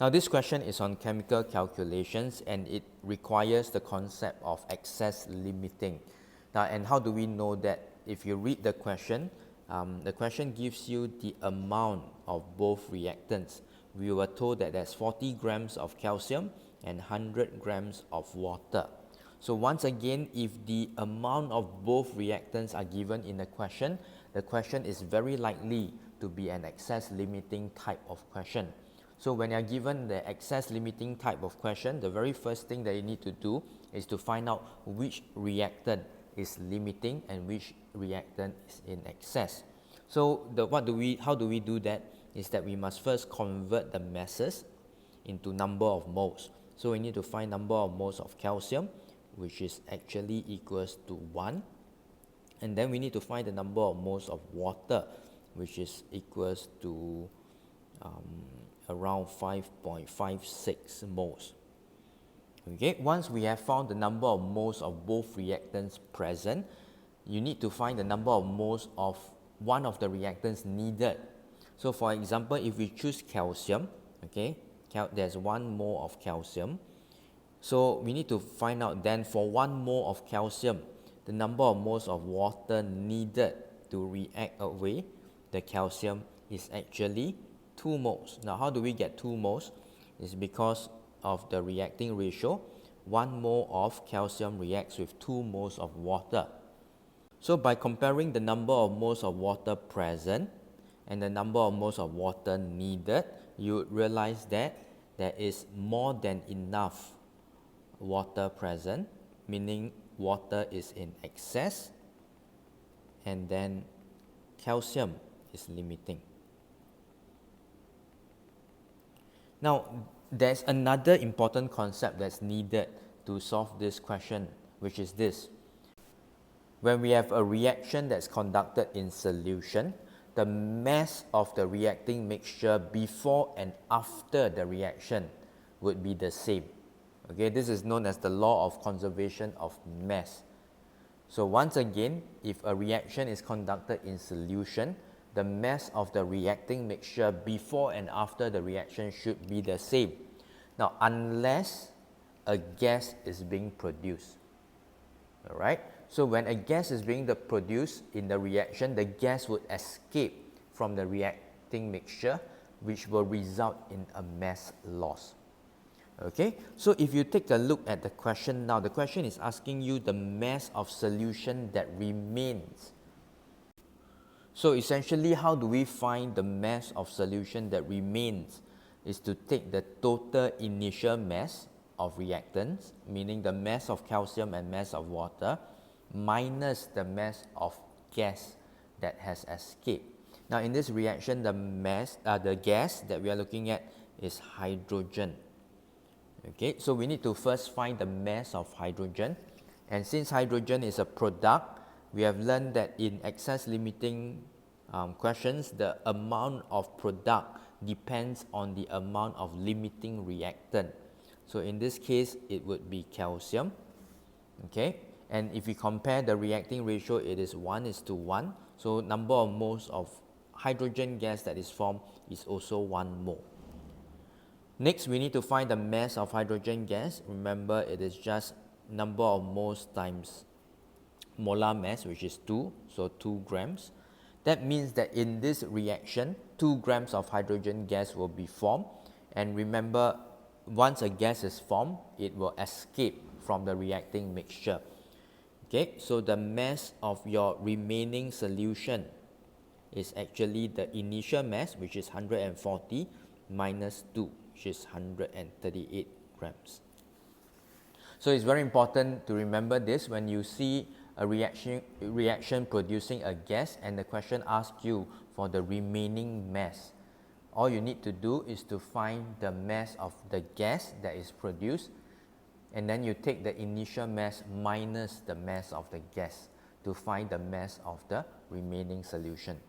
Now this question is on chemical calculations and it requires the concept of excess limiting. Now, and how do we know that? If you read the question gives you the amount of both reactants. We were told that there's 40 grams of calcium and 100 grams of water. So once again, if the amount of both reactants are given in the question is very likely to be an excess limiting type of question. So when you're given the excess limiting type of question, the very first thing that you need to do is to find out which reactant is limiting and which reactant is in excess. So how do we do that is that we must first convert the masses into number of moles. So we need to find number of moles of calcium, which is actually equals to 1. And then we need to find the number of moles of water, which is equals to around 5.56 moles. Okay, once we have found the number of moles of both reactants present, you need to find the number of moles of one of the reactants needed. So for example, if we choose calcium, okay, there's 1 mole of calcium. So we need to find out then for 1 mole of calcium, the number of moles of water needed to react away the calcium is actually 2 moles. Now how do we get 2 moles? It's because of the reacting ratio. 1 mole of calcium reacts with 2 moles of water. So by comparing the number of moles of water present and the number of moles of water needed, you would realize that there is more than enough water present, meaning water is in excess, and then calcium is limiting. Now, there's another important concept that's needed to solve this question, which is this. When we have a reaction that's conducted in solution, the mass of the reacting mixture before and after the reaction would be the same. Okay, this is known as the law of conservation of mass. So once again, if a reaction is conducted in solution, the mass of the reacting mixture before and after the reaction should be the same. Now, unless a gas is being produced. All right? So when a gas is being produced in the reaction, the gas would escape from the reacting mixture, which will result in a mass loss. Okay, so if you take a look at the question now, the question is asking you the mass of solution that remains. So essentially, how do we find the mass of solution that remains? Is to take the total initial mass of reactants, meaning the mass of calcium and mass of water, minus the mass of gas that has escaped. Now in this reaction, the gas that we are looking at is hydrogen. Okay, so we need to first find the mass of hydrogen, and since hydrogen is a product, we have learned that in excess limiting questions, the amount of product depends on the amount of limiting reactant. So in this case, it would be calcium. Okay, and if we compare the reacting ratio, it is 1:1. So number of moles of hydrogen gas that is formed is also 1 mole. Next, we need to find the mass of hydrogen gas. Remember, it is just number of moles times molar mass, which is 2, so 2 grams. That means that in this reaction, 2 grams of hydrogen gas will be formed. And remember, once a gas is formed, it will escape from the reacting mixture. Okay, so the mass of your remaining solution is actually the initial mass, which is 140, minus 2, which is 138 grams. So it's very important to remember this when you see a reaction producing a gas and the question asks you for the remaining mass. All you need to do is to find the mass of the gas that is produced, and then you take the initial mass minus the mass of the gas to find the mass of the remaining solution.